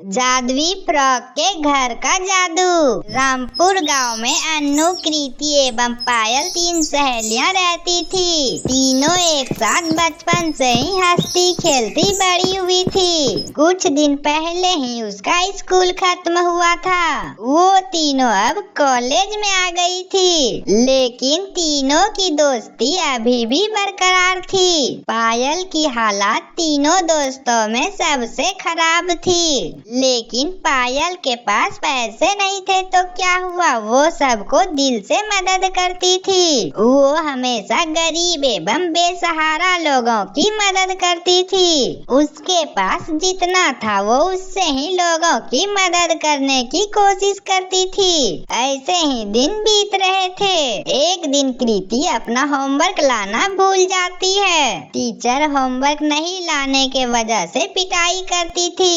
जादुई फ्रॉक के घर का जादू। रामपुर गांव में अन्नू, कृति एवं पायल 3 सहेलियां रहती थी। तीनों एक साथ बचपन से ही हंसती खेलती बड़ी हुई थी। कुछ दिन पहले ही उसका स्कूल खत्म हुआ था। वो तीनों अब कॉलेज में आ गई थी, लेकिन तीनों की दोस्ती अभी भी बरकरार थी। पायल की हालत तीनों दोस्तों में सबसे खराब थी, लेकिन पायल के पास पैसे नहीं थे तो क्या हुआ, वो सबको दिल से मदद करती थी। वो हमेशा गरीब एवं बेसहारा लोगों की मदद करती थी। उसके पास जितना था वो उससे ही लोगों की मदद करने की कोशिश करती थी। ऐसे ही दिन बीत रहे थे। एक दिन कृति अपना होमवर्क लाना भूल जाती है। टीचर होमवर्क नहीं लाने के वजह से पिटाई करती थी।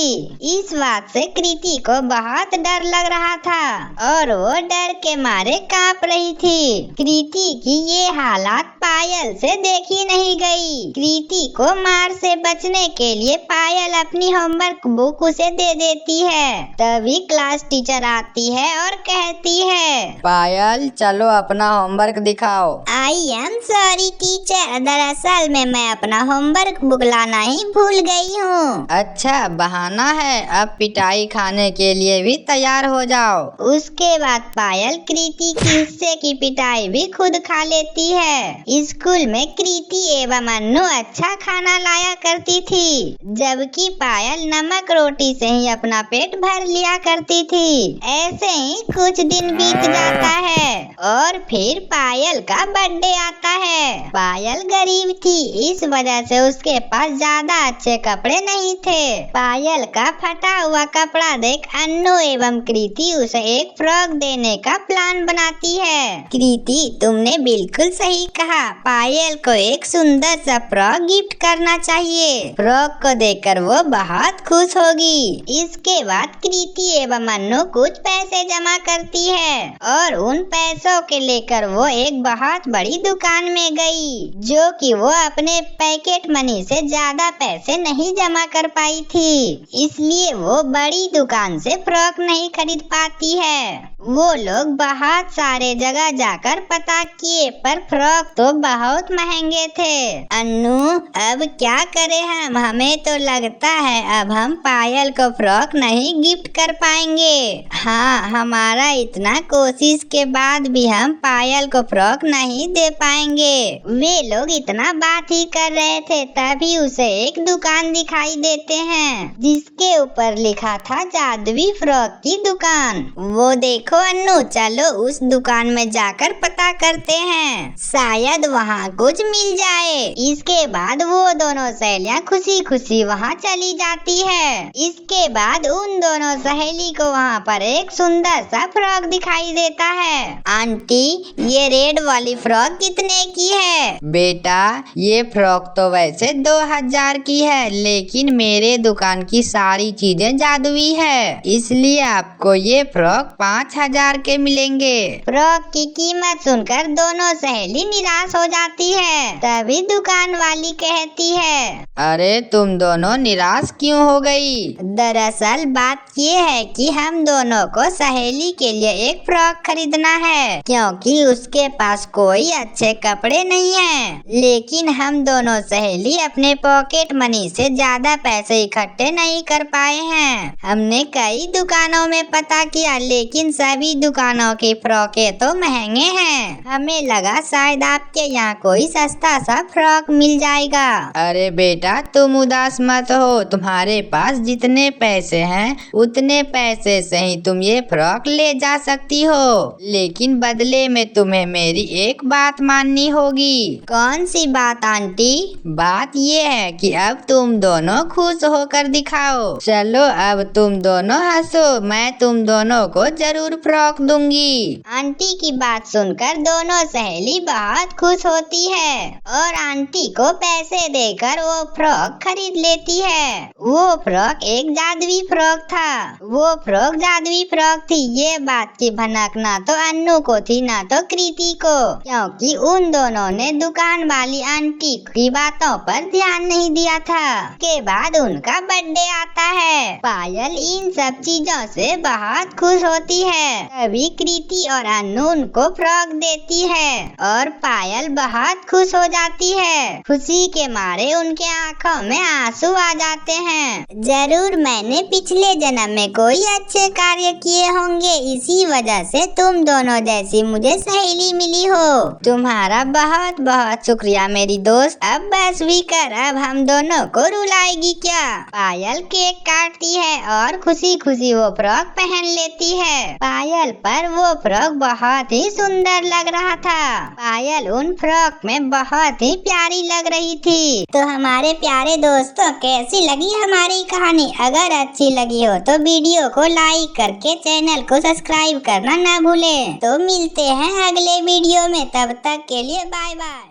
इस बात से कृति को बहुत डर लग रहा था और वो डर के मारे कांप रही थी। कृति की ये हालत पायल से देखी नहीं गई। कृति को मार से बचने के लिए पायल अपनी होमवर्क बुक उसे दे देती है। तभी क्लास टीचर आती है और कहती है, पायल चलो अपना होमवर्क दिखाओ। आई एम सॉरी टीचर, दरअसल में मैं अपना होमवर्क बुक लाना ही भूल गई हूँ। अच्छा बहाना है, अब पिटाई खाने के लिए भी तैयार हो जाओ। उसके बाद पायल कृति की हिस्से की पिटाई भी खुद खा लेती है। स्कूल में कृति एवं अन्नू अच्छा खाना लाया करती थी, जबकि पायल नमक रोटी से ही अपना पेट भर लिया करती थी। ऐसे ही कुछ दिन बीत जाता है और फिर पायल का बर्थडे आता है। पायल गरीब थी, इस वजह से उसके पास ज्यादा अच्छे कपड़े नहीं थे। पायल का फटा हुआ कपड़ा देख अन्नू एवं कृति उसे एक फ्रॉक देने का प्लान बनाती है। कृति तुमने बिल्कुल सही कहा, पायल को एक सुंदर सा फ्रॉक गिफ्ट करना चाहिए। फ्रॉक को देखकर वो बहुत खुश होगी। इसके बाद कृति एवं अन्नू कुछ पैसे जमा करती है और उन पैसों के लेकर वो एक बहुत बड़ी दुकान में गई, जो कि वो अपने पैकेट मनी से ज्यादा पैसे नहीं जमा कर पाई थी। इसलिए वो बड़ी दुकान से फ्रॉक नहीं खरीद पाती है। वो लोग बहुत सारे जगह जाकर पता किए, पर फ्रॉक तो बहुत महंगे थे। अन्नू अब क्या करें हम, हमें तो लगता है अब हम पायल को फ्रॉक नहीं गिफ्ट कर पाएंगे। हाँ, हमारा इतना कोशिश के बाद भी हम पायल को फ्रॉक नहीं दे पाएंगे। वे लोग इतना बात ही कर रहे थे, तभी उसे एक दुकान दिखाई देते हैं, जिसके ऊपर लिखा था जादुई फ्रॉक की दुकान। वो देखो अन्नू, चलो उस दुकान में जाकर पता करते हैं, शायद वहाँ कुछ मिल जाए। इसके बाद वो दोनों सहेलियां खुशी खुशी वहाँ चली जाती है। इसके बाद उन दोनों सहेली को वहाँ पर एक सुंदर सा फ्रॉक दिखाई देता है। आंटी, ये रेड वाली फ्रॉक कितने की है? बेटा ये फ्रॉक तो वैसे 2000 की है, लेकिन मेरे दुकान की सारी चीजें जादुई है, इसलिए आपको ये फ्रॉक 5000 के मिलेंगे। फ्रॉक की कीमत सुनकर दोनों सहेली निराश हो जाती है। तभी दुकान वाली कहती है, अरे तुम दोनों निराश क्यों हो गई? दरअसल बात ये है कि हम दोनों को सहेली के लिए एक फ्रॉक खरीदना है, क्योंकि उसके पास कोई अच्छे कपड़े नहीं हैं। लेकिन हम दोनों सहेली अपने पॉकेट मनी से ज्यादा पैसे इकट्ठे नहीं कर पाए हैं। हमने कई दुकानों में पता किया, लेकिन सभी दुकानों की फ्रॉकें तो महंगे हैं। हमें लगा शायद आपके यहाँ कोई सस्ता सा फ्रॉक मिल जाएगा। अरे बेटा तुम उदास मत हो, तुम्हारे पास जितने पैसे हैं उतने पैसे से ही तुम ये फ्रॉक ले जा सकती हो, लेकिन बदले में तुम्हें मेरी एक बात माननी होगी। कौन सी बात आंटी? बात ये है कि अब तुम दोनों खुश होकर दिखाओ। चलो अब तुम दोनों हंसो, मैं तुम दोनों को जरूर फ्रॉक दूंगी। आंटी की बात सुनकर दोनों सहेली बहुत खुश होती है और आंटी को पैसे देकर वो फ्रॉक खरीद लेती है। वो फ्रॉक एक जादुई फ्रॉक था। वो फ्रॉक जादुई फ्रॉक थी, ये बात की भनक ना तो अन्नू को थी ना तो कृति को, क्योंकि उन दोनों ने दुकान वाली आंटी की बातों पर ध्यान नहीं दिया था। के बाद उनका बर्थडे आता है पायल इन सब चीजों से बहुत खुश होती है। तभी कृति और अन्नू उनको फ्रॉक देती है और पायल बहुत खुश हो जाती है। खुशी के मारे उनके आंखों में आंसू आ जाते हैं। जरूर मैंने पिछले जन्म में कोई अच्छे कार्य किए होंगे, इसी वजह से तुम दोनों जैसी मुझे सहेली मिली हो। तुम्हारा बहुत बहुत शुक्रिया मेरी दोस्त। अब बस भी कर, अब हम दोनों को रुलाएगी क्या? पायल केक काटती है और खुशी खुशी वो फ्रॉक पहन लेती है। पायल पर वो फ्रॉक बहुत ही सुंदर लग रहा था। पायल उन फ्रॉक में बहुत ही प्यारी लग रही थी। तो हमारे प्यारे दोस्तों, कैसी लगी हमारी कहानी? अगर अच्छी लगी हो तो वीडियो को लाइक करके चैनल को सब्सक्राइब करना ना भूलें। तो मिलते हैं अगले वीडियो में, तब तक के लिए बाय बाय।